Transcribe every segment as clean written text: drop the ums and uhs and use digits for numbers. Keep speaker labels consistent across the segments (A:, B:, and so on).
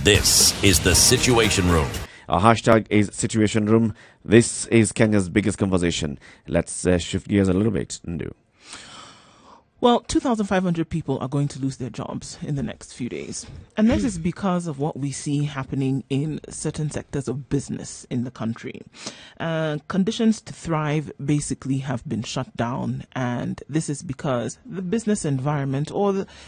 A: This is the Situation Room.
B: Our hashtag is Situation Room. This is Kenya's biggest conversation. Let's shift gears a little bit. Ndu.
C: Well, 2,500 people are going to lose their jobs in the next few days. And this is because of what we see happening in certain sectors of business in the country. Conditions to thrive basically have been shut down. And this is because the business environment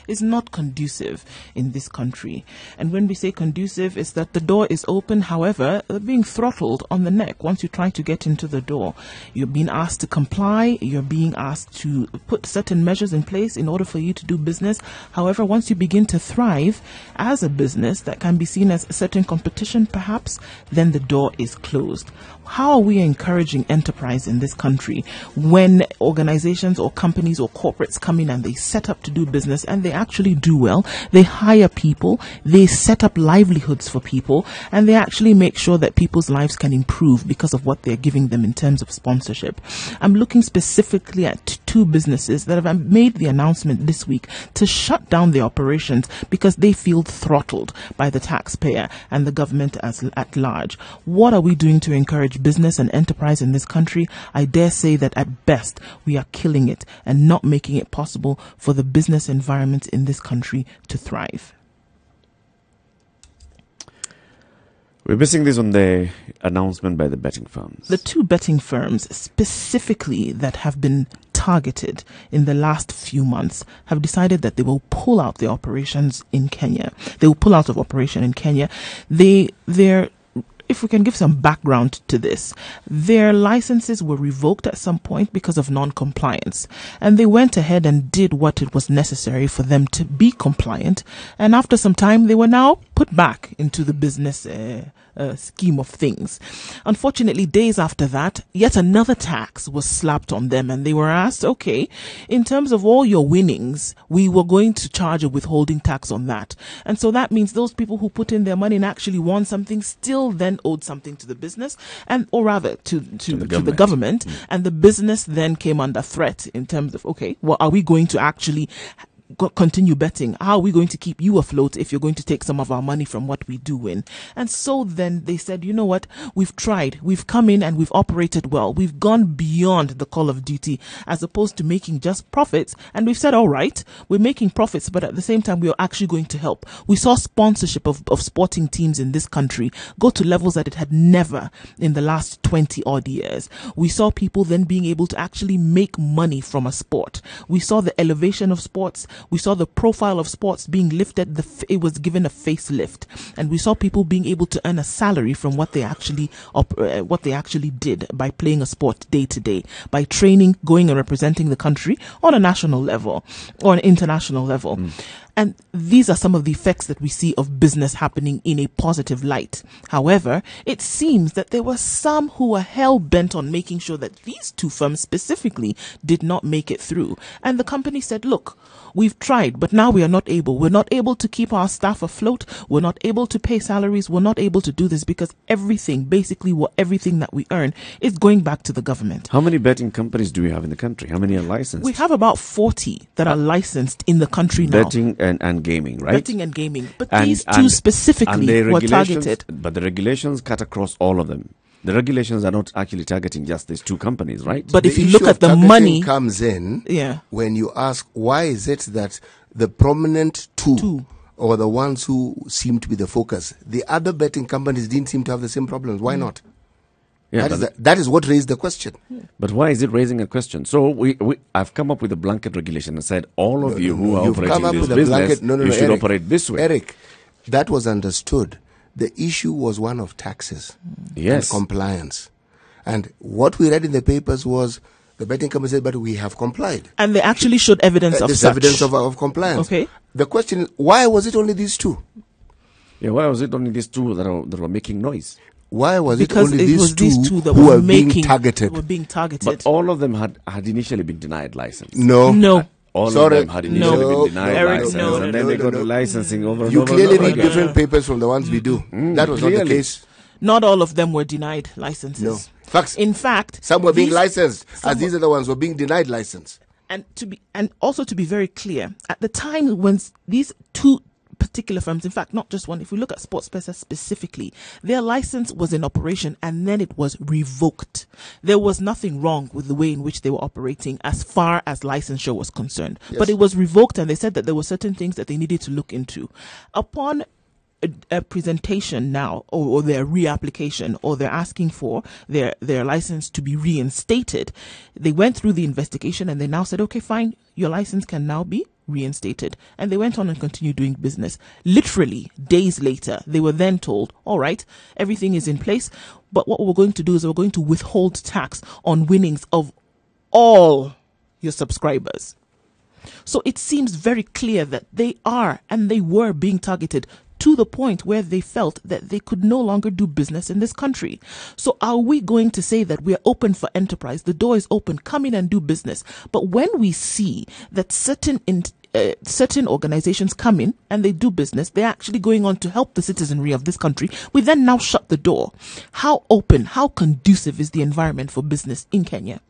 C: is not conducive in this country. And when we say conducive, it's that the door is open. However, they're being throttled on the neck once you try to get into the door. You're being asked to comply. You're being asked to put certain measures in place in order for you to do business. However, once you begin to thrive as a business that can be seen as a certain competition, perhaps, then the door is closed. How are we encouraging enterprise in this country when organizations or companies or corporates come in and they set up to do business and they actually do well? They hire people, they set up livelihoods for people, and they actually make sure that people's lives can improve because of what they're giving them in terms of sponsorship. I'm looking specifically at two businesses that have made the announcement this week to shut down their operations because they feel throttled by the taxpayer and the government at large. What are we doing to encourage business and enterprise in this country? I dare say that at best we are killing it and not making it possible for the business environment in this country to thrive.
B: We're basing this on the announcement by the betting firms.
C: The two betting firms specifically that have been targeted in the last few months have decided that they will pull out their operations in Kenya. They will pull out of operation in Kenya. If we can give some background to this, their licenses were revoked at some point because of non-compliance. And they went ahead and did what it was necessary for them to be compliant. And after some time, they were now put back into the business scheme of things. Unfortunately, days after that, yet another tax was slapped on them. And they were asked, okay, in terms of all your winnings, we were going to charge a withholding tax on that. And so that means those people who put in their money and actually won something still then owed something to the business, or rather to the government. And the business then came under threat in terms of, okay, well, are we going to actually continue betting? How are we going to keep you afloat if you're going to take some of our money from what we do win? And so then they said, you know what, we've tried, we've come in and we've operated well, we've gone beyond the call of duty as opposed to making just profits, and we've said, all right, we're making profits, but at the same time we're actually going to help. We saw sponsorship of sporting teams in this country go to levels that it had never in the last 20 odd years. We saw people then being able to actually make money from a sport. We saw the elevation of sports. We saw the profile of sports being lifted. It was given a facelift, and we saw people being able to earn a salary from what they actually did by playing a sport day to day, by training, going and representing the country on a national level or an international level. And these are some of the effects that we see of business happening in a positive light. However, it seems that there were some who were hell-bent on making sure that these two firms specifically did not make it through. And the company said, look, we've tried, but now we are not able. We're not able to keep our staff afloat. We're not able to pay salaries. We're not able to do this because everything that we earn is going back to the government.
B: How many betting companies do we have in the country? How many are licensed?
C: We have about 40 that are licensed in the country now.
B: Betting and gaming, right?
C: Betting and gaming. But these two specifically were targeted.
B: But the regulations cut across all of them. The regulations are not actually targeting just these two companies, right?
C: But if you look at the money
D: comes in when you ask, why is it that the prominent two or the ones who seem to be the focus, the other betting companies didn't seem to have the same problems? Why not? Yeah, that is what raised the question.
B: But why is it raising a question? So I've come up with a blanket regulation and said, all of you who are operating this business, you should operate this way.
D: Eric, that was understood. The issue was one of taxes and compliance. And what we read in the papers was the betting company said, but we have complied.
C: And they actually showed evidence of such.
D: Evidence of compliance.
C: Okay.
D: The question is, why was it only these two?
B: Yeah, why was it only these two that were making noise?
D: Why was
C: because
D: it only these two
C: that
D: who
C: were
D: being targeted?
C: Were being targeted.
B: But all of them had initially been denied license.
C: No.
B: All of them had initially been denied license, and then they got licensing over and
D: you
B: over.
D: You clearly
B: and over
D: read different papers from the ones we do. That was not the case.
C: Not all of them were denied licenses.
D: No. Facts.
C: In fact,
D: some were being licensed, as these other ones were being denied license.
C: And also to be very clear, at the time when these two particular firms, in fact, not just one, if we look at SportsPesa specifically, their license was in operation and then it was revoked. There was nothing wrong with the way in which they were operating as far as licensure was concerned. Yes. But it was revoked, and they said that there were certain things that they needed to look into. Upon a presentation now, or their reapplication, or they're asking for their license to be reinstated, they went through the investigation and they now said, okay, fine, your license can now be reinstated. And they went on and continued doing business. Literally days later, they were then told, all right, everything is in place, but what we're going to do is we're going to withhold tax on winnings of all your subscribers. So it seems very clear that they are and they were being targeted to the point where they felt that they could no longer do business in this country. So are we going to say that we are open for enterprise? The door is open, come in and do business. But when we see that certain organizations come in and they do business, they're actually going on to help the citizenry of this country, we then now shut the door. How open, how conducive is the environment for business in Kenya?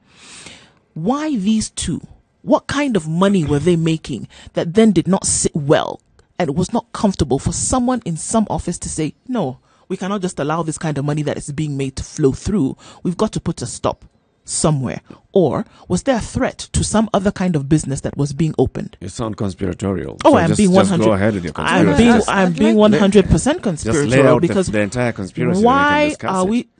C: Why these two? What kind of money were they making that then did not sit well? And it was not comfortable for someone in some office to say, no, we cannot just allow this kind of money that is being made to flow through. We've got to put a stop somewhere. Or was there a threat to some other kind of business that was being opened?
B: You sound conspiratorial.
C: Oh, so I'm being 100%.
B: Just go ahead with your conspiracy.
C: I'm being 100% conspiratorial.
B: Just lay out
C: because
B: the entire conspiracy.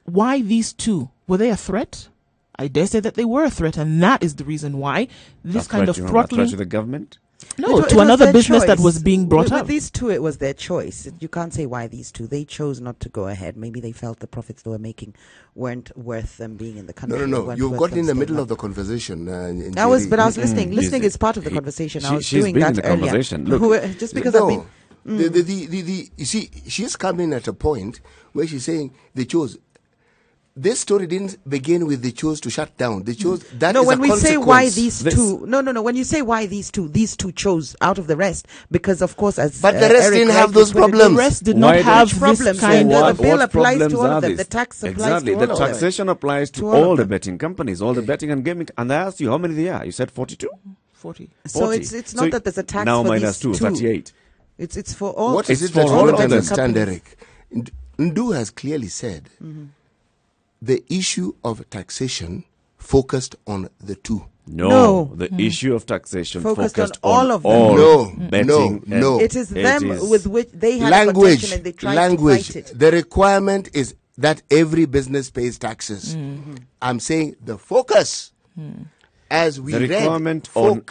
C: Why these two? Were they a threat? I dare say that they were a threat, and that is the reason why this kind of throttling.
B: A threat to the government?
C: No, to another business that was being brought up.
E: With these two, it was their choice. You can't say why these two. They chose not to go ahead. Maybe they felt the profits they were making weren't worth them being in the country.
D: No. You've gotten in the middle of the conversation.
E: I was listening. Listening is part of the conversation. I was doing that earlier.
B: Look,
E: just because I've been.
D: You see, she's coming at a point where she's saying they chose. This story didn't begin with they chose to shut down. They chose that.
E: No,
D: is
E: when
D: a
E: we
D: consequence.
E: say why these two, no. When you say why these two chose out of the rest, because of course, as
D: but the rest didn't have those problems.
C: The rest did not have
E: problems. The bill applies to all of them. The tax applies to all of them.
B: The taxation applies to all the betting companies, all the betting and gaming. And I asked you how many they are. You said 42.
C: 40.
E: So it's not that there's a tax
B: now
E: for
B: minus
E: these
B: 38.
E: It's for all.
D: What is it that you don't understand, Eric? Ndu has clearly said. The issue of taxation focused on the two.
B: No. The issue of taxation focused on all of them.
D: No.
E: It is them with which they had protection and they tried to fight it.
D: The requirement is that every business pays taxes. I'm saying the focus. As we
B: the requirement on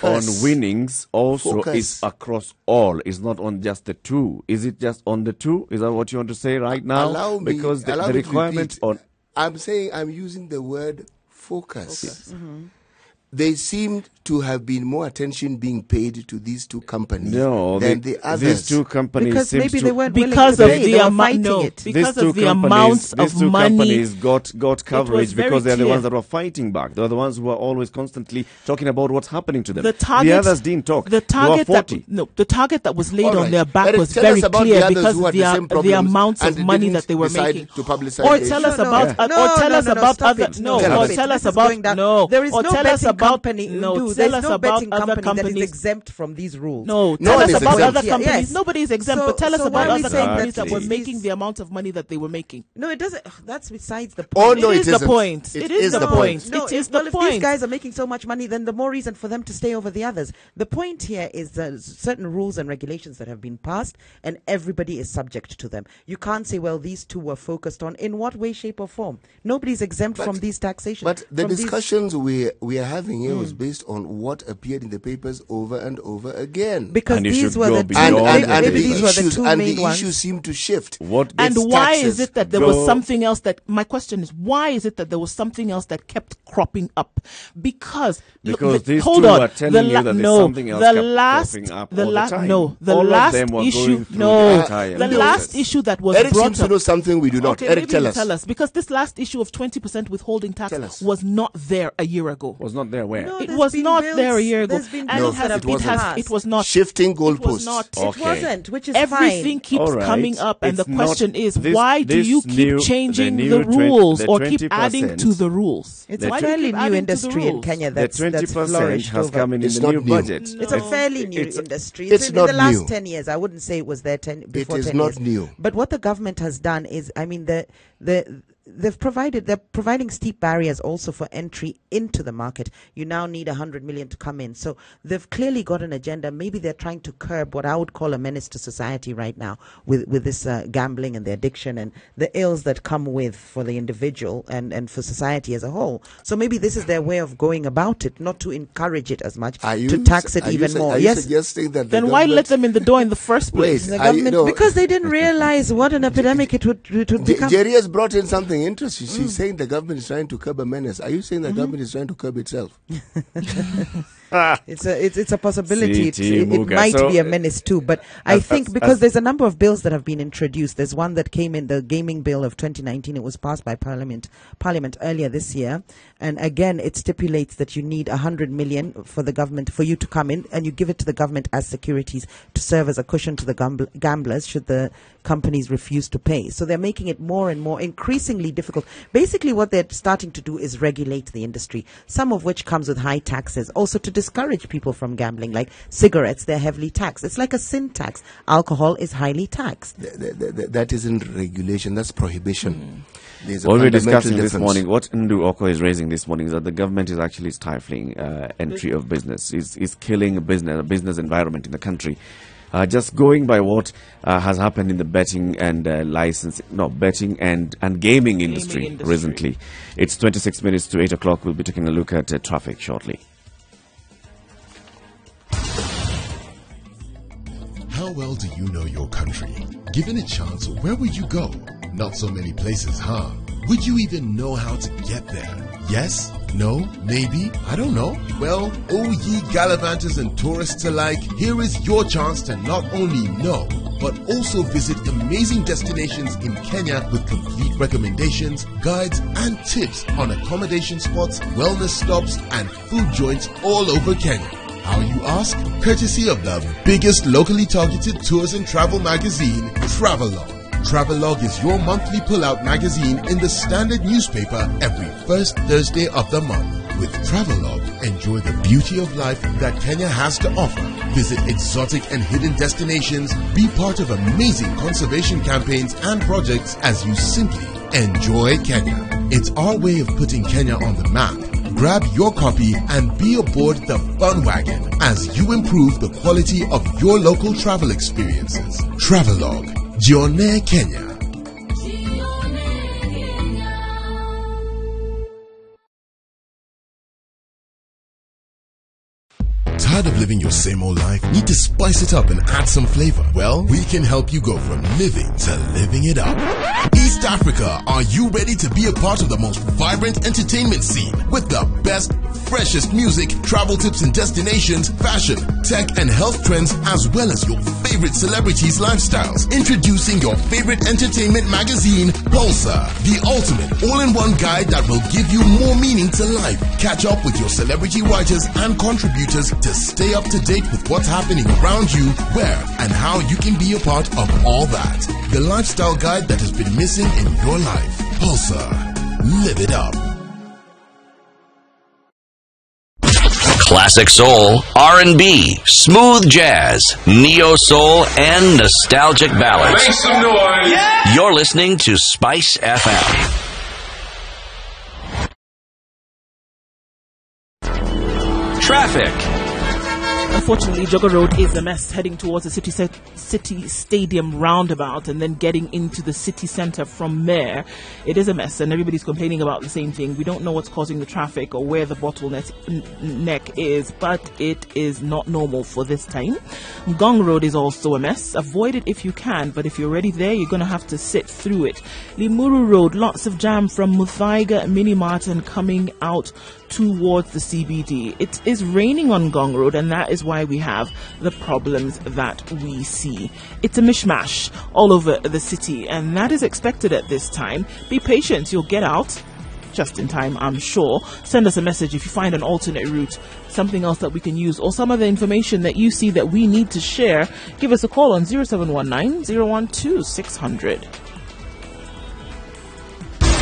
B: winnings also is across all. It's not on just the two. Is it just on the two? Is that what you want to say right now?
D: Allow me
B: the requirement on.
D: I'm saying I'm using the word focus. They seemed to have been more attention being paid to these two companies than the others.
B: These two companies
E: because maybe they weren't
C: because
E: willing
C: of
E: to pay.
C: the amount. Because of the amounts of money.
B: These two companies got coverage because they're the ones that were fighting back. They're the ones who are always constantly talking about what's happening to them. The others didn't talk.
C: The target that was laid on their back was very clear because of the amounts of money that they were making.
D: Or
C: tell us about other. No. Or tell us about no.
E: There is no betting company.
C: No.
E: There's no betting company that is exempt from these rules.
C: No, tell us about other companies. Yes. Nobody is exempt, but tell us about other companies that were making the amount of money that they were making.
E: No, it doesn't. That's besides the point.
D: Oh, no,
C: it is the point.
D: It is the point.
E: No, if these guys are making so much money, then the more reason for them to stay over the others. The point here is that certain rules and regulations that have been passed, and everybody is subject to them. You can't say, well, these two were focused on. In what way, shape, or form? Nobody's exempt from these taxations.
D: But the discussions we are having here was based on what appeared in the papers over and over again.
E: Because these were the
D: two issues seem to shift.
C: And why is it that there was something else that, my question is, why is it that there was something else that kept cropping up? Because
B: these two are telling you that there's something else kept cropping up all the time.
C: No, the last issue that was
D: Eric
C: brought
D: seems to know something we do not.
C: Okay,
D: Eric, tell us.
C: Because this last issue of 20% withholding tax was not there a year ago.
B: Was not there where?
E: No,
C: It was not
E: bills,
C: there a year ago.
E: There's been
C: And
E: bills
C: it has
E: that have
C: been
E: been
C: passed.
E: passed.
C: It was not.
D: Shifting
C: It was
D: goalposts.
C: not.
E: It wasn't, which is
C: Everything
E: fine.
C: keeps
B: All right.
C: coming up, and
B: It's
C: the question is,
B: this-
C: why do
B: this
C: you keep
B: new-
C: changing
B: the
C: the
B: new
C: rules
B: the
C: or keep adding
B: 20%?
C: to the rules?
E: It's
B: The
E: a
C: Why do you
E: fairly
C: keep
E: new
C: adding to the
E: industry in
C: rules?
E: Kenya
B: The
E: that's
B: 20%
E: flourished
B: has
E: over.
B: come in
D: It's
B: the
D: not
B: new
D: new.
B: budget.
E: It's a fairly new
B: it's-
E: industry.
D: it's
E: in
D: not
E: the last
D: new.
E: 10 years. I wouldn't say it was there before 10
D: is
E: years.
D: not new.
E: But what the government has done is, I mean, they're providing steep barriers also for entry into the market. You now need 100 million to come in. So they've clearly got an agenda. Maybe they're trying to curb what I would call a menace to society right now with this gambling and the addiction and the ills that come with for the individual and for society as a whole. So maybe this is their way of going about it, not to encourage it as much, to tax it even more.
D: Are you
E: Yes.
D: suggesting that
C: Then why let them in the door in the first place?
D: Wait,
E: The government, because they didn't realize what an epidemic it would become.
D: Njeri has brought in something interesting. She's saying the government is trying to curb a menace. Are you saying the government is trying to curb itself?
E: It's a possibility. It
B: Muga.
E: might
B: So,
E: be a menace too, but I think because there's a number of bills that have been introduced. There's one that came in, the gaming bill of 2019. It was passed by Parliament earlier this year, and again it stipulates that you need 100 million for the government for you to come in, and you give it to the government as securities to serve as a cushion to the gamblers should the companies refuse to pay. So they're making it more and more increasingly difficult. Basically, what they're starting to do is regulate the industry, some of which comes with high taxes, also to discourage people from gambling. Like cigarettes, they're heavily taxed. It's like a sin tax. Alcohol is highly taxed.
D: That isn't regulation, that's prohibition. There's a
B: What we're
D: fundamental
B: discussing this
D: difference.
B: morning, what Okoh is raising this morning, is that the government is actually stifling entry of business. Is killing a business environment in the country. Just going by what has happened in the betting and betting and gaming industry recently. It's 26 minutes to 8 o'clock. We'll be taking a look at traffic shortly.
F: How well do you know your country? Given a chance, where would you go? Not so many places, huh? Would you even know how to get there? Yes? No? Maybe? I don't know. Well, oh ye gallivanters and tourists alike, here is your chance to not only know, but also visit amazing destinations in Kenya with complete recommendations, guides, and tips on accommodation spots, wellness stops, and food joints all over Kenya. How, you ask? Courtesy of the biggest locally targeted tours and travel magazine, Travelog. Travelog is your monthly pull-out magazine in the Standard newspaper every first Thursday of the month. With Travelog, enjoy the beauty of life that Kenya has to offer. Visit exotic and hidden destinations, be part of amazing conservation campaigns and projects as you simply enjoy Kenya. It's our way of putting Kenya on the map. Grab your copy and be aboard the fun wagon as you improve the quality of your local travel experiences. Travelog, Jione Kenya. Tired of living your same old life? Need to spice it up and add some flavor? Well, we can help you go from living to living it up. East Africa, are you ready to be a part of the most vibrant entertainment scene with the best, freshest music, travel tips and destinations, fashion, tech and health trends, as well as your favorite celebrities' lifestyles? Introducing your favorite entertainment magazine, Pulsar, the ultimate all-in-one guide that will give you more meaning to life. Catch up with your celebrity writers and contributors to stay up to date with what's happening around you, where and how you can be a part of all that. The lifestyle guide that has been missing in your life. Pulsar. Live it up.
A: Classic soul, R&B, smooth jazz, neo soul, and nostalgic ballads.
G: Make some noise. Yeah.
A: You're listening to Spice FM. Traffic.
C: Unfortunately, Jogger Road is a mess heading towards the City Stadium roundabout and then getting into the city centre from there. It is a mess and everybody's complaining about the same thing. We don't know what's causing the traffic or where the bottleneck is, but it is not normal for this time. Ngong Road is also a mess. Avoid it if you can, but if you're already there, you're going to have to sit through it. Limuru Road, lots of jam from Muthaiga Mini Mart and coming out towards the CBD. It is raining on Ngong Road, and that is why we have the problems that we see. It's a mishmash all over the city, and that is expected at this time. Be patient, you'll get out. just in time, I'm sure. Send us a message if you find an alternate route, something else that we can use, or some other information that you see that we need to share. Give us a call on 0719 012 600.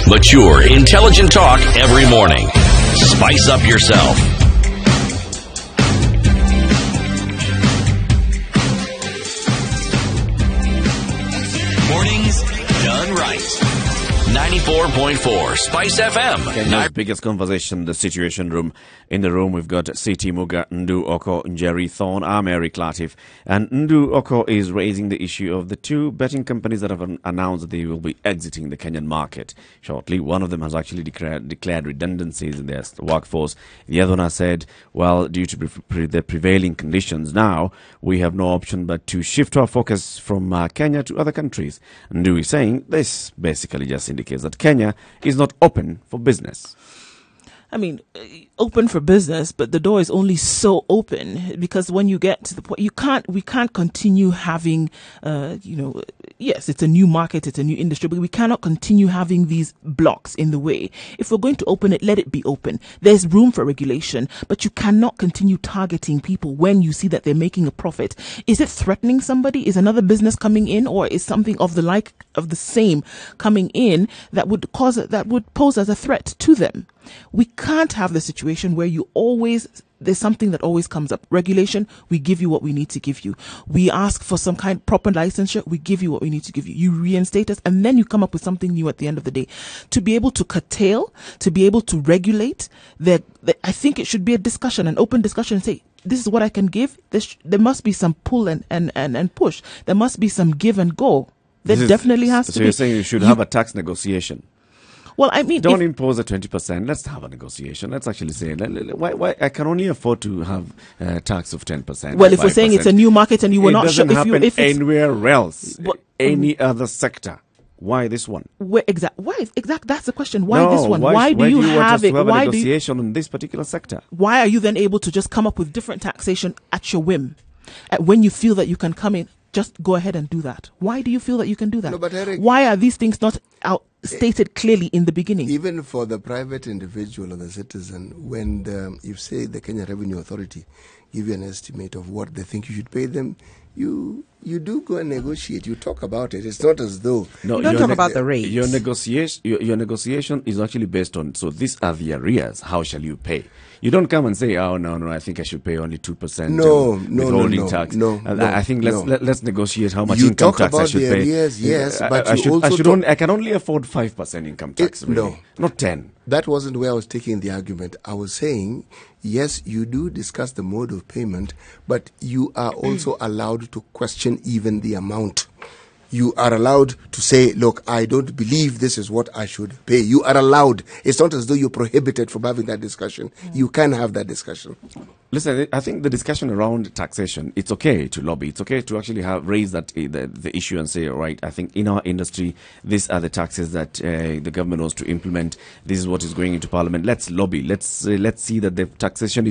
A: Mature, intelligent talk every morning. Spice up yourself. Mornings done right. 94.4 Spice FM.
B: Kenya's biggest conversation, the Situation Room. In the room, we've got CT Muga, Okoh, Njeri Thorne. I'm Eric Latiff. And Okoh is raising the issue of the two betting companies that have announced that they will be exiting the Kenyan market shortly. One of them has actually declared redundancies in their workforce. The other one has said, well, due to the prevailing conditions now, we have no option but to shift our focus from Kenya to other countries. Ndu is saying this basically just indicates that Kenya is not open for business.
C: I mean, open for business, but the door is only so open because when you get to the point, we can't continue having, yes, it's a new market, it's a new industry, but we cannot continue having these blocks in the way. If we're going to open it, let it be open. There's room for regulation, but you cannot continue targeting people when you see that they're making a profit. Is it threatening somebody? Is another business coming in, or is something of the same coming in that would pose as a threat to them? We can't have the situation where there's something that always comes up. Regulation, we give you what we need to give you. We ask for some kind of proper licensure, we give you what we need to give you. You reinstate us, and then you come up with something new at the end of the day. To be able to curtail, to be able to regulate, I think it should be a discussion, an open discussion, and say, this is what I can give. There must be some pull and push. There must be some give and go. There definitely has to be.
B: So you're saying you should have a tax negotiation?
C: Well, I mean,
B: don't impose a 20%. Let's have a negotiation. Let's actually say, why I can only afford to have a tax of 10%.
C: Well, if we're saying it's a new market and you were not sure,
B: it doesn't happen anywhere else, any other sector. Why this one?
C: Why exact? That's the question. Why this one? Why do you have it?
B: Why a negotiation on this particular sector?
C: Why are you then able to just come up with different taxation at your whim? When you feel that you can come in, just go ahead and do that. Why do you feel that you can do that?
D: No, but Eric,
C: why are these things not stated clearly in the beginning?
D: Even for the private individual or the citizen, when you say the Kenya Revenue Authority give you an estimate of what they think you should pay them, you do go and negotiate. You talk about it. It's not as though
E: you don't talk about the rates.
B: Your negotiation is actually based on, so these are the arrears. How shall you pay? You don't come and say, oh, no, I think I should pay only 2% withholding tax. I think let's negotiate how much income tax I should pay.
D: Yes, but
B: I can only afford 5% income tax. Really. Not 10.
D: That wasn't where I was taking the argument. I was saying, yes, you do discuss the mode of payment, but you are also allowed to question even the amount. You are allowed to say, look, I don't believe this is what I should pay. You are allowed. It's not as though you're prohibited from having that discussion. You can have that discussion.
B: Listen, I think the discussion around taxation, it's okay to lobby. It's okay to actually raise that the issue and say, all right, I think in our industry, these are the taxes that the government wants to implement. This is what is going into parliament. Let's lobby. Let's see that the taxation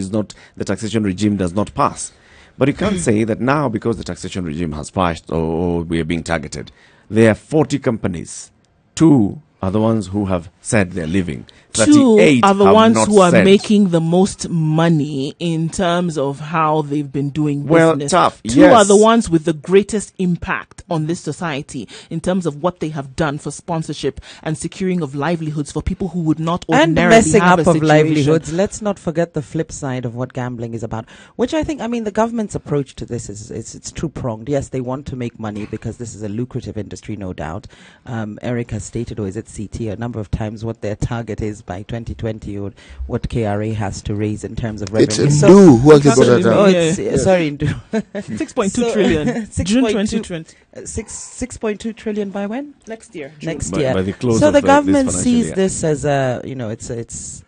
B: regime does not pass. But you can't say that now, because the taxation regime has passed or we are being targeted, there are 40 companies. 2 are the ones who have said they're leaving.
C: 2 are the ones who are making the most money in terms of how they've been doing business.
B: Well, tough.
C: 2 are the ones with the greatest impact on this society in terms of what they have done for sponsorship and securing of livelihoods for people who would not ordinarily
E: and messing
C: have
E: up of livelihoods. Let's not forget the flip side of what gambling is about, which I think, the government's approach to this is it's two-pronged. Yes, they want to make money because this is a lucrative industry, no doubt. Eric has stated, or is it CT, a number of times what their target is by 2020 or what KRA has to raise in terms of revenue.
D: It's Ndu who actually got
E: that. Sorry, Ndu.
C: 6.2 trillion. June 2020.
E: 6.2 trillion by when?
C: Next year.
E: Next year.
B: By the close
E: so
B: of
E: the government sees
B: year.
E: this as a, it's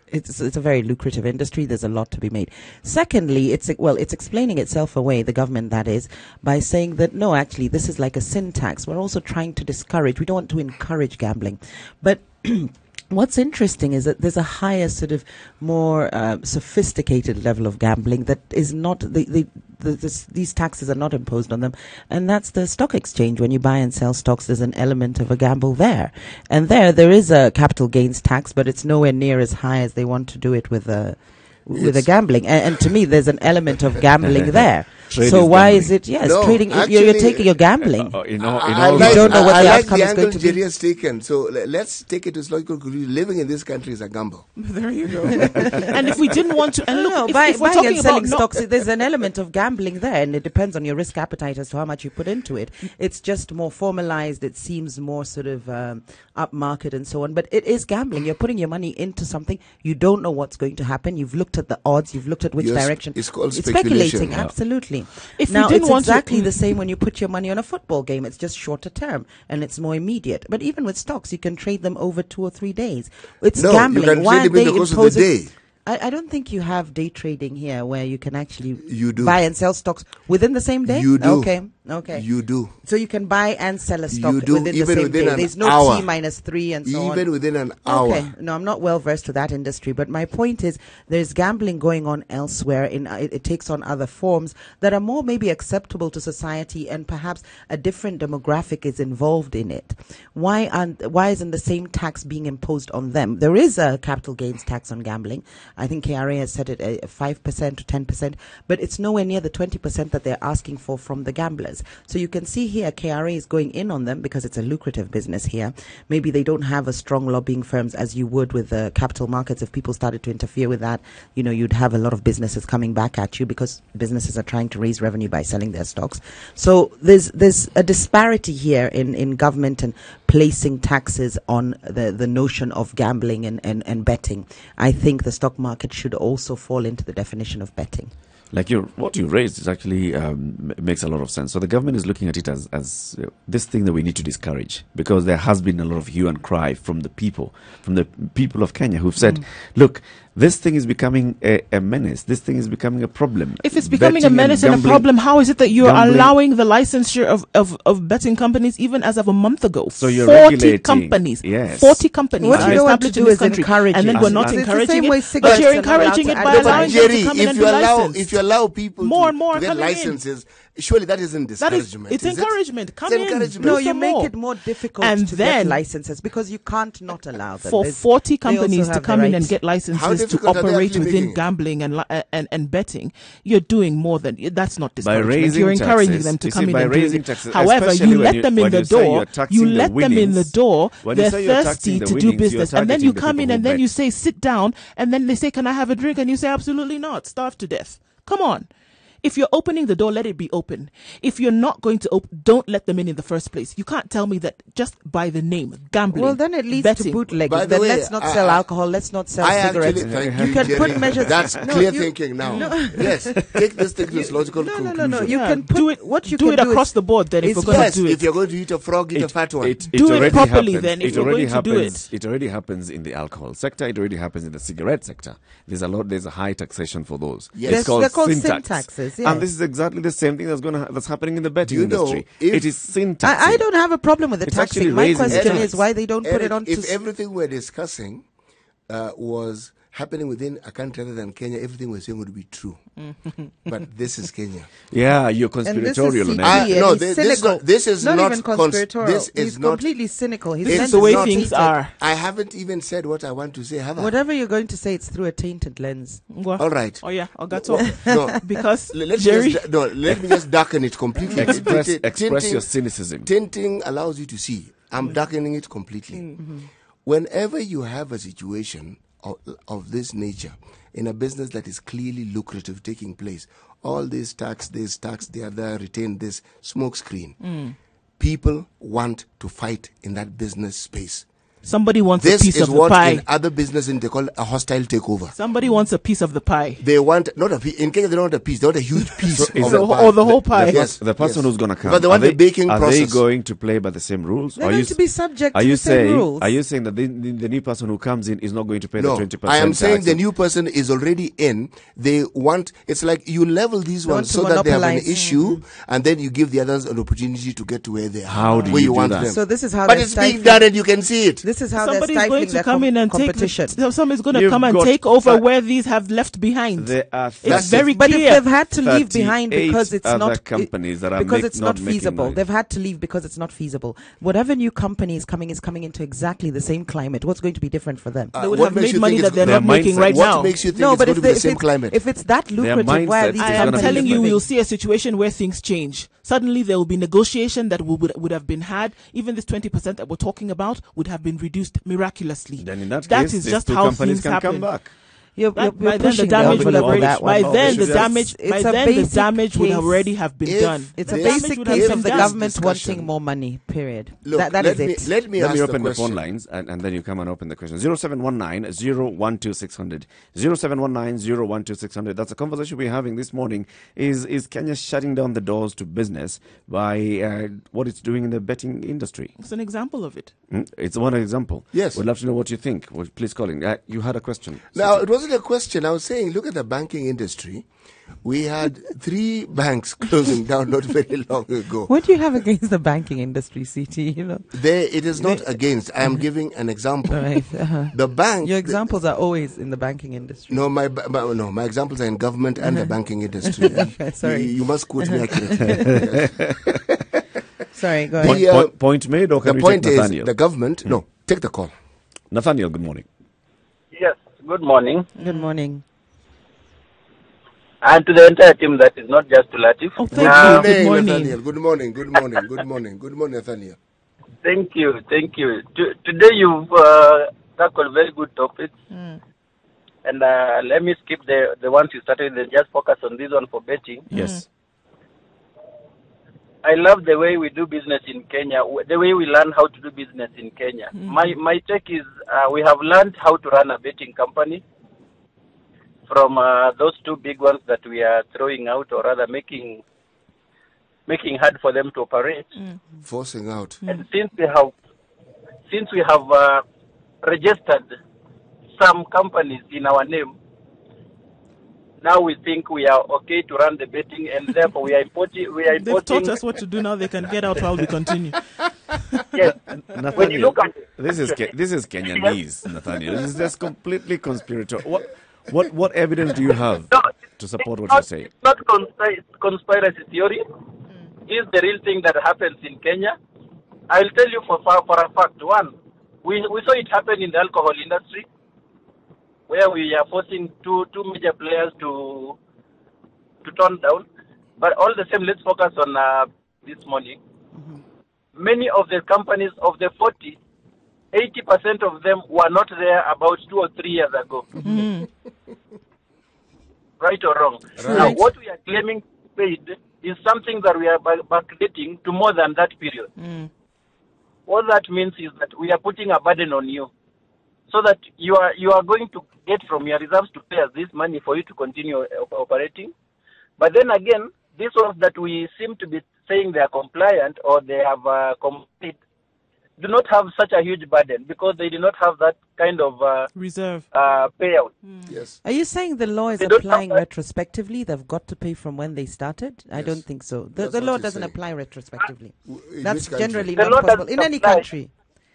E: a very lucrative industry. There's a lot to be made. Secondly, it's explaining itself away, the government that is, by saying that no, actually, this is like a sin tax. We're also trying to discourage. We don't want to encourage gambling, but What's interesting is that there's a higher, sort of more sophisticated level of gambling that is not these taxes are not imposed on them, and that's the stock exchange. When you buy and sell stocks, there's an element of a gamble there, and there is a capital gains tax, but it's nowhere near as high as they want to do it with the gambling. And to me, there's an element of gambling there. So why is it? Yes, no, trading. Actually, you're taking your gambling.
D: You don't know what the outcome is going to be. Njeri has taken. So let's take it to its logical conclusion. Living in this country is a gamble.
C: There you go. And if we didn't want to, and look,
E: if we're buying and selling stocks, there's an element of gambling there, and it depends on your risk appetite as to how much you put into it. It's just more formalized. It seems more sort of upmarket and so on. But it is gambling. You're putting your money into something. You don't know what's going to happen. You've looked at the odds. You've looked at which direction.
D: It's called
E: speculating.
D: Yeah.
E: Absolutely.
C: If
E: now, it's exactly the same when you put your money on a football game. It's just shorter term and it's more immediate. But even with stocks, you can trade them over 2 or 3 days. It's gambling.
D: You can trade them in the course of the day.
E: I don't think you have day trading here where you can actually buy and sell stocks within the same day.
D: You do.
E: Okay.
D: You do.
E: So you can buy and sell a stock
D: within
E: the same day. There's no
D: hour.
E: T-3 and so on.
D: Even within an hour.
E: Okay. No, I'm not well versed with that industry, but my point is there's gambling going on elsewhere. It takes on other forms that are more maybe acceptable to society, and perhaps a different demographic is involved in it. Why isn't the same tax being imposed on them? There is a capital gains tax on gambling. I think KRA has set it at 5% to 10%, but it's nowhere near the 20% that they're asking for from the gamblers. So you can see here KRA is going in on them because it's a lucrative business here. Maybe they don't have as strong lobbying firms as you would with the capital markets. If people started to interfere with that, you'd have a lot of businesses coming back at you because businesses are trying to raise revenue by selling their stocks. So there's a disparity here in government and placing taxes on the notion of gambling and betting. I think the stock market should also fall into the definition of betting.
B: Like what you raised is actually makes a lot of sense. So the government is looking at it as this thing that we need to discourage, because there has been a lot of hue and cry from the people of Kenya who've said, look, this thing is becoming a menace. This thing is becoming a problem.
C: If it's becoming a menace and a problem, how is it that you're allowing the licensure of betting companies even as of a month ago?
B: So you're
C: 40
B: regulating.
C: companies.
B: Yes.
C: 40 companies
E: what
C: are
E: you don't want to
C: established in
E: do
C: this
E: is
C: country.
E: encourage
C: And then
E: it.
C: we're not
E: It's the
C: encouraging
E: same way
C: it, but
E: cigarettes
C: you're
E: are not
C: encouraging
E: allowed
C: it
E: to
C: by allowing them to
D: Njeri,
C: come in and be licensed.
D: if you allow people
C: More
D: to
C: and more
D: get
C: coming in.
D: licenses, surely that isn't discouragement.
C: It's encouragement. Come
D: It's
C: in.
D: encouragement.
E: No,
C: Do
E: you
C: some
E: make
C: more.
E: it more difficult
C: And
E: to
C: then
E: get licenses because you can't not allow them.
C: For 40 companies to come in and get
D: How
C: licenses to
D: difficult are they
C: operate
D: actually
C: within
D: making it?
C: gambling and betting, you're doing more than that's not discouragement.
B: raising
C: You're encouraging
B: taxes.
C: them to
B: You
C: come
B: see,
C: in
B: by
C: and do
B: raising
C: it.
B: taxes,
C: However,
B: especially
C: you
B: when
C: let
B: you-
C: them
B: when
C: in the
B: you say you're
C: door.
B: taxing
C: You
B: the
C: let them in the
B: winnings,
C: door.
B: when you
C: They're
B: say you're taxing
C: thirsty
B: the
C: to do
B: winnings, you're
C: business, and then you
B: targeting the
C: come in
B: people
C: and
B: who
C: then you
B: bet.
C: say sit down, and then they say, "Can I have a drink?" And you say, "Absolutely not. Starve to death." Come on. If you're opening the door, let it be open. If you're not going to don't let them in the first place. You can't tell me that just by the name, gambling.
E: Well, then it leads
C: betting.
E: to bootlegging.
D: By the
E: Then
D: way,
E: let's not sell alcohol. Let's not sell cigarettes.
D: Actually,
E: You can put measures.
D: That's
E: No,
D: clear
E: you-
D: thinking now. Yes, take this thing to its logical conclusion.
E: No. You
C: Yeah,
E: can put
C: do it.
E: what you
C: do
E: can
C: it
E: do
C: across
E: is,
C: the board. Then if
E: it's
C: we're going
D: Yes,
C: to do it,
D: if you're going to eat a frog, eat a fat one.
C: Do it
B: already
C: properly
B: happens.
C: then, if
B: It
C: you're
B: already
C: going to do
B: happens. It already happens in the alcohol sector. It already happens in the cigarette sector. There's a high taxation for those.
D: Yes.
B: It's called
E: They're called
B: sin
E: sin
B: tax.
E: taxes, yes.
B: And this is exactly the same thing that's happening in the betting
D: You know,
B: industry.
D: if-
B: It is sin tax.
E: I don't have a problem with the
B: It's actually
E: taxing. My
B: raising the
E: question
B: tax.
E: is why they don't put
D: Eric,
E: it on.
D: if everything we're discussing was happening within a country other than Kenya, everything we're saying would be true. But this is Kenya.
B: Yeah, you're
E: and this is
B: conspiratorial.
E: CP,
B: on everything.
E: and
D: No,
E: he's
D: this
E: cynical.
D: is not
E: even conspiratorial.
D: this is
E: He's
D: not-
E: completely cynical. He's
C: This is
E: meant
C: the
E: to
C: way
E: be
C: things
E: tainted.
C: are.
D: I haven't even said what I want to say, have I?
E: Whatever you're going to say, it's through a tainted lens.
D: All right.
C: Oh yeah, I got to.
D: No,
C: Because
D: let
C: Jerry,
D: me just darken it completely.
B: Express
D: Tinting-
B: your cynicism.
D: Tinting allows you to see. I'm darkening it completely. Whenever you have a situation of this nature in a business that is clearly lucrative taking place, all this tax, the other, retain this smoke screen, people want to fight in that business space.
C: somebody wants
D: This
C: a piece
D: is
C: of the
D: what
C: pie.
D: in other businesses they call a hostile takeover.
C: Somebody wants a piece of the pie.
D: They want not a piece. In Kenya, they don't want a piece. They want a huge piece of
B: is
D: the
B: it-
D: pie.
C: or the whole pie.
D: Yes,
B: The person
D: yes.
B: who's going to come.
D: But they want the baking
B: are
D: process.
B: they going to play by the same rules?
E: They're
B: Are
E: going
B: you
E: to be subject
B: are
E: to
B: you
E: the same
B: saying,
E: rules.
B: Are you saying that the new person who comes in is not going to pay
D: No,
B: the 20%?
D: I am saying
B: tax?
D: the new person is already in. They want, it's like you level these
E: They
D: ones
E: want
D: so
E: to
D: that they have an
E: monopolize.
D: issue, and then you give the others an opportunity to get to where they are.
B: How do
D: where
B: you do
D: want
B: that?
D: them.
E: So this is how
D: But
E: they're
D: it's being
E: stifling-
D: done and you can see it.
E: This This is how
C: somebody's
E: they're
C: going
E: stifling
C: to come in and
E: competition.
C: somebody's going to
B: You've
C: come and
B: got
C: take over
B: that-
C: where these have left behind.
B: There are
C: It's very
E: But if
C: clear.
E: they've had to leave behind
B: 38
E: because it's
B: other
E: not
B: companies that are
E: because it's
B: not
E: not
B: making
E: feasible,
B: noise.
E: they've had to leave because it's not feasible. Whatever new company is coming into exactly the same climate. What's going to be different for them?
C: They would
D: what
C: have
D: makes
C: made
D: you
C: money
D: think
C: that they're
B: their
C: not making
B: mindset-
C: right
D: What
C: now.
D: makes you think
E: No,
D: it's
E: but
D: going
E: if,
D: to be the
E: if
D: same
E: it's,
D: climate?
E: if it's that lucrative, why
B: mindset
E: are these
B: is
C: I
B: gonna
C: am
B: be
C: telling you,
B: different.
C: we'll see a situation where things change. Suddenly, there will be negotiation that would have been had. Even this 20% that we're talking about would have been reduced miraculously.
B: Then in that
C: That
B: case,
C: is
B: these
C: just
B: two
C: how
B: companies
C: things
B: can
C: happen.
B: come back.
E: You're
C: By then the
E: pushing
C: damage would have
E: envelope
C: already.
E: that
C: By
E: one.
C: then the
B: It's-
C: damage.
E: it's
C: By
E: a
C: then the
E: basic
C: damage would have
E: case.
C: already have been
D: If
C: done.
E: It's a
D: This-
E: basic
C: would have
E: case
C: been
E: of the
C: done.
E: government
D: Discussion.
E: wanting more money. Period.
D: Look,
E: that
D: let
E: is
D: me,
E: it.
D: Let me
B: Let
D: ask
B: me open
D: the
B: the phone
D: question.
B: lines and then you come and open the question. 0719 012 600. 0719 012 600. That's a conversation we're having this morning. Is Kenya shutting down the doors to business by what it's doing in the betting industry?
C: It's an example of it.
B: It's one example.
D: Yes.
B: We'd love to know what you think. Well, please call in. You had a question.
D: Now, it wasn't a question. I was saying, look at the banking industry. We had 3 banks closing down not very long ago.
E: What do you have against the banking industry, CT? You know,
D: It is not against. I am giving an example.
E: right?
D: The bank.
E: Your examples are always in the banking industry.
D: No, my examples are in government and the banking industry.
E: Okay, sorry.
D: You must quote me accurately. Yes.
E: Sorry, go ahead.
B: Point made, or can
D: The
B: we
D: point
B: take
D: is,
B: Nathaniel?
D: the government. No, take the call.
B: Nathaniel, good morning.
G: Yes, good morning.
E: Good morning.
G: And to the entire team that is not just to Latiff.
C: Oh, thank you. Good morning.
D: Nathaniel. Good morning. Good morning. Good morning. Good morning, Nathaniel.
G: Thank you. Today you've tackled very good topics. And let me skip the ones you started and just focus on this one for betting.
B: Yes.
G: I love the way we do business in Kenya, the way we learn how to do business in Kenya. My take is we have learned how to run a betting company from those 2 big ones that we are throwing out, or rather making hard for them to operate.
D: Forcing out.
G: And since we have registered some companies in our name, now we think we are okay to run the betting, and therefore we are importing.
C: They've taught us what to do. Now they can get out while we continue.
G: Yes.
B: Nathaniel,
G: When you look at
B: this is Kenyanese, Nathaniel. This is just completely conspiratorial. What evidence do you have to support what you're saying?
G: It's not conspiracy theory. It's the real thing that happens in Kenya. I'll tell you for a fact. One, we saw it happen in the alcohol industry, where we are forcing two major players to tone down. But all the same, let's focus on this morning. Many of the companies of the 40, 80% of them were not there about 2 or 3 years ago. Right or wrong?
D: Right.
G: Now, what we are claiming paid is something that we are backdating to more than that period. What that means is that we are putting a burden on you, so that you are going to get from your reserves to pay us this money for you to continue operating. But then again, these ones that we seem to be saying they are compliant or they have complete do not have such a huge burden because they do not have that kind of
C: Reserve.
G: payout.
D: Yes.
E: Are you saying the law is
G: They don't
E: applying
G: have that.
E: retrospectively? They've got to pay from when they started? I
D: Yes.
E: don't think so. The
D: That's
E: law
D: what he's
E: doesn't
D: saying.
E: apply retrospectively.
D: In
E: That's
D: which country?
E: generally
G: The
E: not
G: law
E: possible.
G: doesn't
E: In any
G: apply.
E: country.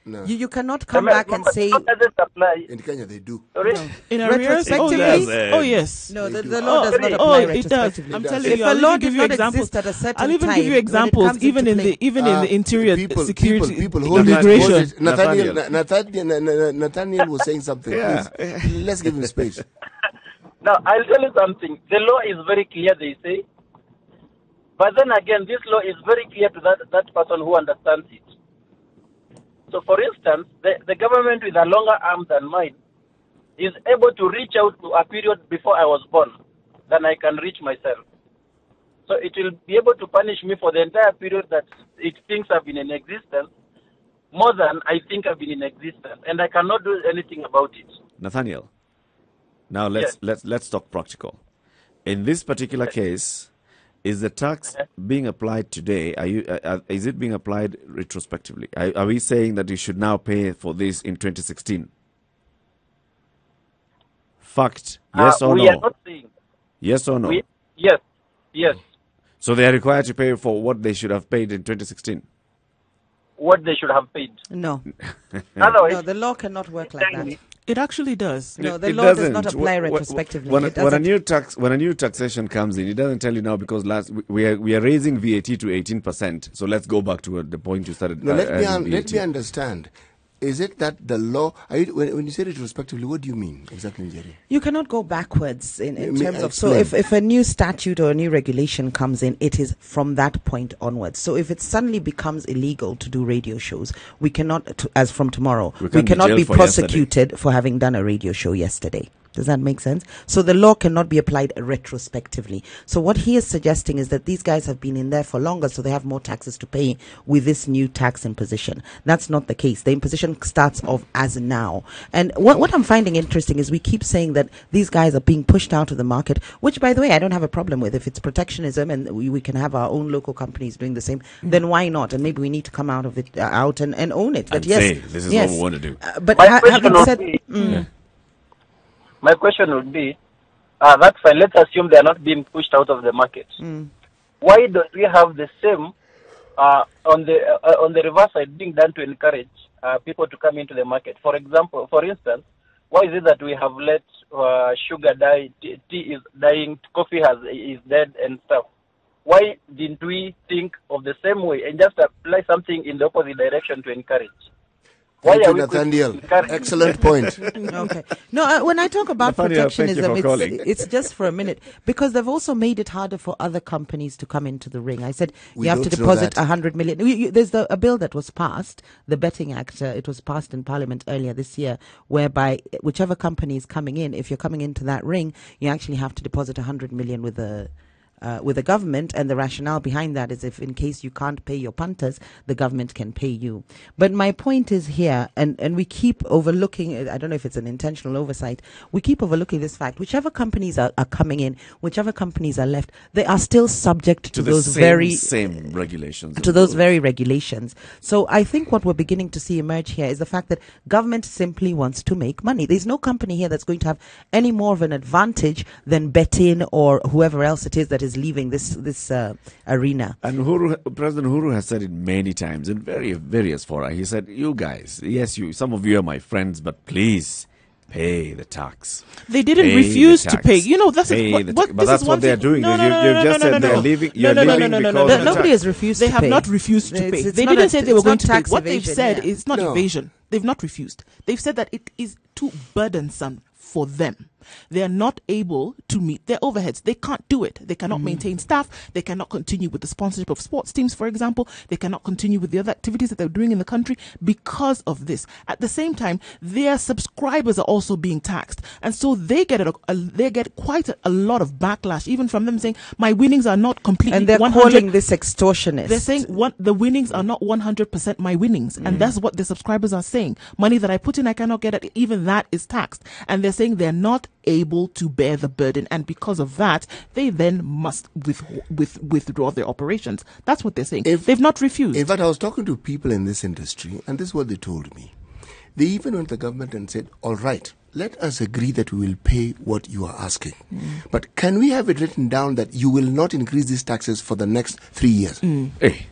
D: No.
E: You cannot come back and say...
G: How does it apply?
D: In Kenya, they do.
G: Sorry?
C: In arrears? Oh,
E: Retrospectively?
C: yes. Oh, yes.
E: No,
D: They
E: the
D: do.
E: law does not
C: Oh,
E: apply
C: it does.
E: retrospectively.
C: I'm
D: It
C: telling
D: does.
E: If
C: you,
E: a
C: I'll
E: law
C: even give
E: does
C: you
E: not
C: examples.
E: exist at a certain
C: I'll even
E: time,
C: give you
E: when it
C: examples,
E: comes
C: even
E: into
C: in
E: play.
C: the interior security
D: People, hold it.
C: immigration.
D: Hold it.
B: Nathaniel.
D: Nathaniel was saying something.
B: Yeah.
D: Please, let's give him space.
G: Now, I'll tell you something. The law is very clear, they say. But then again, this law is very clear to that person who understands it. So, for instance, the government with a longer arm than mine is able to reach out to a period before I was born than I can reach myself. So it will be able to punish me for the entire period that it thinks I've been in existence, more than I think I've been in existence, and I cannot do anything about it.
B: Nathaniel, now let's talk practical. In this particular case, is the tax being applied today? Is it being applied retrospectively? Are we saying that you should now pay for this in 2016? Fact, yes or
G: we
B: no?
G: are not saying.
B: Yes or no?
G: Yes.
B: So they are required to pay for what they should have paid in 2016.
G: what they should have paid.
E: No.
G: Otherwise,
E: No, the law cannot work like that.
C: It actually does.
E: No, the
B: It
E: law does not
B: doesn't.
E: apply retrospectively.
B: When
E: It
B: a
E: doesn't.
B: new taxation comes in, it doesn't tell you now because we are raising VAT to 18%. So let's go back to the point you started.
D: No, let
B: VAT.
D: me understand. Is it that the law, when you say retrospectively, what do you mean exactly, Njeri?
E: You cannot go backwards in
D: May
E: terms
D: I
E: of, so
D: explain?
E: if a new statute or a new regulation comes in, it is from that point onwards. So if it suddenly becomes illegal to do radio shows, we cannot, as from tomorrow,
B: We
E: we
B: can't be
E: cannot
B: jailed
E: be
B: for
E: prosecuted for having done a radio show yesterday. Does that make sense? So the law cannot be applied retrospectively. So what he is suggesting is that these guys have been in there for longer, so they have more taxes to pay with this new tax imposition. That's not the case. The imposition starts off as now. And what I'm finding interesting is we keep saying that these guys are being pushed out of the market, which, by the way, I don't have a problem with. If it's protectionism and we can have our own local companies doing the same, then why not? And maybe we need to come out of it, out and own it. But
B: And
E: yes,
B: say, this is
E: yes.
B: what we want to do.
E: But
G: My question
E: having
G: would
E: said,
G: be- my question would be, that's fine. Let's assume they are not being pushed out of the market. Why don't we have the same on the reverse side being done to encourage people to come into the market? For instance, why is it that we have let sugar die, tea is dying, coffee is dead and stuff? Why didn't we think of the same way and just apply something in the opposite direction to encourage?
D: Thank you,
G: quick to
D: Nathaniel.
G: encourage?
D: Excellent point.
E: Okay. No, when I talk about
B: Nathaniel, thank you for
E: protectionism,
B: calling.
E: it's just for a minute because they've also made it harder for other companies to come into the ring. I said
D: We
E: you have to
D: don't know
E: deposit
D: that.
E: 100 million. There's a bill that was passed, the Betting Act. It was passed in Parliament earlier this year, whereby whichever company is coming in, if you're coming into that ring, you actually have to deposit 100 million with the government, and the rationale behind that is if in case you can't pay your punters, the government can pay you. But my point is here, and we keep overlooking, I don't know if it's an intentional oversight, we keep overlooking this fact. Whichever companies are coming in, whichever companies are left, they are still subject to
B: the
E: those
B: same regulations.
E: to those very regulations. So I think what we're beginning to see emerge here is the fact that government simply wants to make money. There's no company here that's going to have any more of an advantage than Betin or whoever else it is that is leaving this arena.
B: And President Uhuru has said it many times in various fora. He said, you guys, yes, some of you are my friends, but please pay the tax.
C: They didn't
B: Pay
C: refuse
B: the
C: to
B: tax.
C: pay. You know, that's
B: Pay
C: what,
B: the
C: what
B: tax.
C: this
B: But that's
C: is
B: what
C: one
B: they're
C: thing.
B: doing.
C: No,
B: You've just said they're leaving. You're leaving because of the
E: Nobody
B: tax.
E: has refused
C: They
E: to
C: have
E: pay.
C: not refused to pay.
E: It's
C: They
E: not
C: didn't
E: a-
C: say they were
E: it's
C: going
E: not
C: to pay.
E: tax
C: What they've
E: evasion,
C: said
E: yeah.
C: is not
D: No.
C: evasion. They've not refused. They've said that it is too burdensome for them. They are not able to meet their overheads. They can't do it. They cannot maintain staff. They cannot continue with the sponsorship of sports teams, for example. They cannot continue with the other activities that they're doing in the country because of this. At the same time, their subscribers are also being taxed. And so they get quite a lot of backlash, even from them saying, my winnings are not completely
E: And they're
C: 100.
E: calling this extortionist.
C: They're saying the winnings are not 100% my winnings. And that's what the subscribers are saying. Money that I put in, I cannot get it. Even that is taxed. And they're saying they're not able to bear the burden. And because of that, they then must withdraw their operations. That's what they're saying. They've not refused.
D: In fact, I was talking to people in this industry, and this is what they told me. They even went to the government and said, all right, let us agree that we will pay what you are asking. But can we have it written down that you will not increase these taxes for the next 3 years?
B: Hey.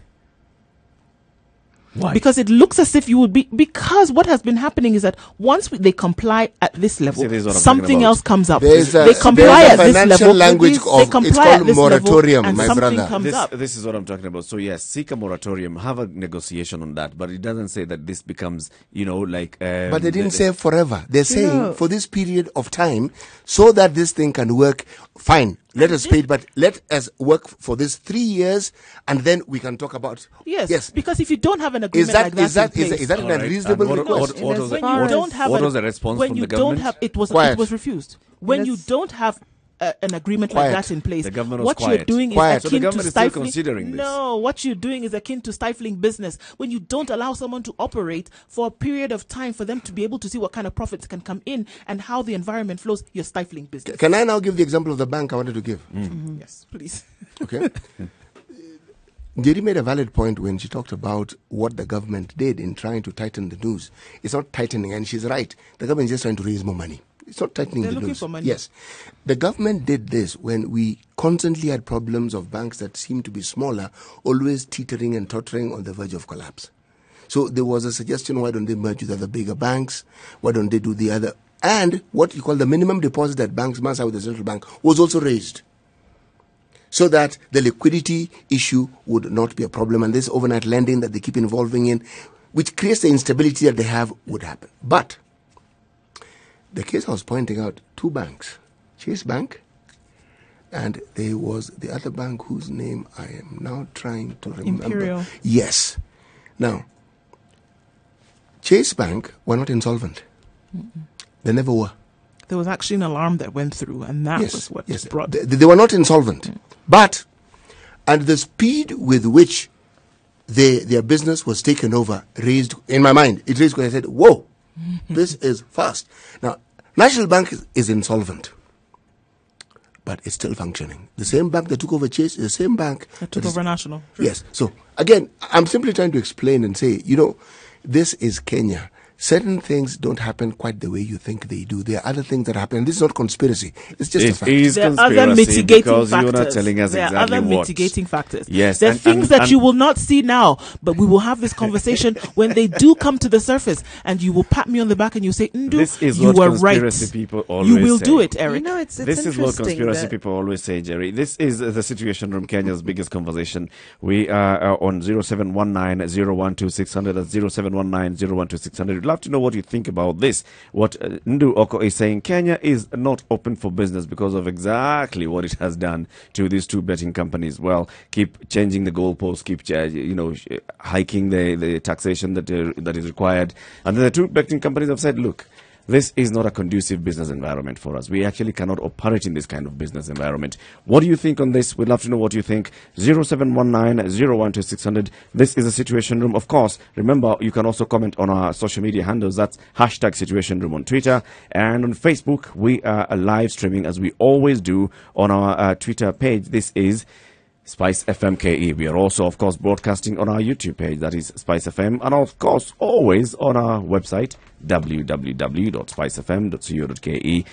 B: Why?
C: Because it looks as if you would be, because what has been happening is that once they comply at this level,
B: See, this is what I'm
C: something
B: talking about.
C: else comes up.
D: There's a-
C: They comply
D: there's a
C: at this
D: financial
C: level.
D: language
C: they
D: of- it's
C: comply
D: called
C: at this
D: moratorium,
C: level, and
D: my
C: something
D: brother.
C: comes up.
B: This is what I'm talking about. So yes, seek a moratorium, have a negotiation on that, but it doesn't say that this becomes, like.
D: But they didn't say forever. They're saying for this period of time, so that this thing can work. Fine, let us pay it, but let us work for this 3 years, and then we can talk about.
C: Yes, because if you don't have an agreement
D: Is that
C: like that, in place,
D: is that an
B: All right.
D: unreasonable
B: And
D: request?
C: when you don't have
B: what was the response
C: when
B: from
C: you
B: the
C: don't
B: government?
C: have it was
D: Quiet.
C: refused. When you don't have an agreement
D: Quiet.
C: like that in place,
B: The government was
C: what you're
B: quiet.
C: doing
D: Quiet.
C: is
B: So the
C: akin
B: government
C: to
B: is still
C: stifling.
B: considering this.
C: No, what you're doing is akin to stifling business. When you don't allow someone to operate for a period of time for them to be able to see what kind of profits can come in and how the environment flows, you're stifling business.
D: Can I now give the example of the bank I wanted to give?
C: Yes, please.
D: Okay. Njeri made a valid point when she talked about what the government did in trying to tighten the noose. It's not tightening, and she's right. The government is just trying to raise more money. It's not tightening
C: They're
D: the
C: looking
D: noose.
C: for money.
D: Yes. The government did this when we constantly had problems of banks that seemed to be smaller, always teetering and tottering on the verge of collapse. So there was a suggestion, why don't they merge with other bigger banks? Why don't they do the other? And what you call the minimum deposit that banks must have with the central bank was also raised, so that the liquidity issue would not be a problem, and this overnight lending that they keep involving in, which creates the instability that they have, would happen. But the case I was pointing out, two banks, Chase Bank, and there was the other bank whose name I am now trying to remember.
C: Imperial.
D: Yes. Now, Chase Bank were not insolvent. They never were.
C: There was actually an alarm that went through, and that was what brought...
D: They were not insolvent. But, and the speed with which their business was taken over raised, in my mind, it raised when I said, whoa, this is fast. Now, National Bank is insolvent, but it's still functioning. The same bank that took over Chase is the same bank
C: that took over National.
D: Yes. So, again, I'm simply trying to explain and say, this is Kenya. Certain things don't happen quite the way you think they do. There are other things that happen. This is not conspiracy. It's just a fact.
C: There are other mitigating
B: because
C: factors.
B: You're not telling us
C: there
B: exactly
C: are other
B: what.
C: mitigating factors.
B: Yes.
C: There are things that you will not see now, but we will have this conversation when they do come to the surface, and you will pat me on the back and you say, Ndu,
B: this is
C: you
B: what
C: were
B: conspiracy
C: right.
B: people always
C: You will
B: say.
C: do it, Eric.
E: It's
B: this is what conspiracy
E: that
B: people always say, Jerry. This is the Situation Room, Kenya's biggest conversation. We are on 0719 012 600. That's 0719 012 600. We'd love to know what you think about this. What Ndu Okoh is saying, Kenya is not open for business because of exactly what it has done to these two betting companies. Well, keep changing the goalposts, keep hiking the taxation that is required. And then the two betting companies have said, look, this is not a conducive business environment for us. We actually cannot operate in this kind of business environment. What do you think on this? We'd love to know what you think. 0719 012 600. This is a Situation Room. Of course, remember, you can also comment on our social media handles. That's hashtag Situation Room on Twitter. And on Facebook, we are live streaming, as we always do, on our Twitter page. This is Spice FM KE. We are also, of course, broadcasting on our YouTube page, that is Spice FM, and of course, always on our website, www.spicefm.co.ke.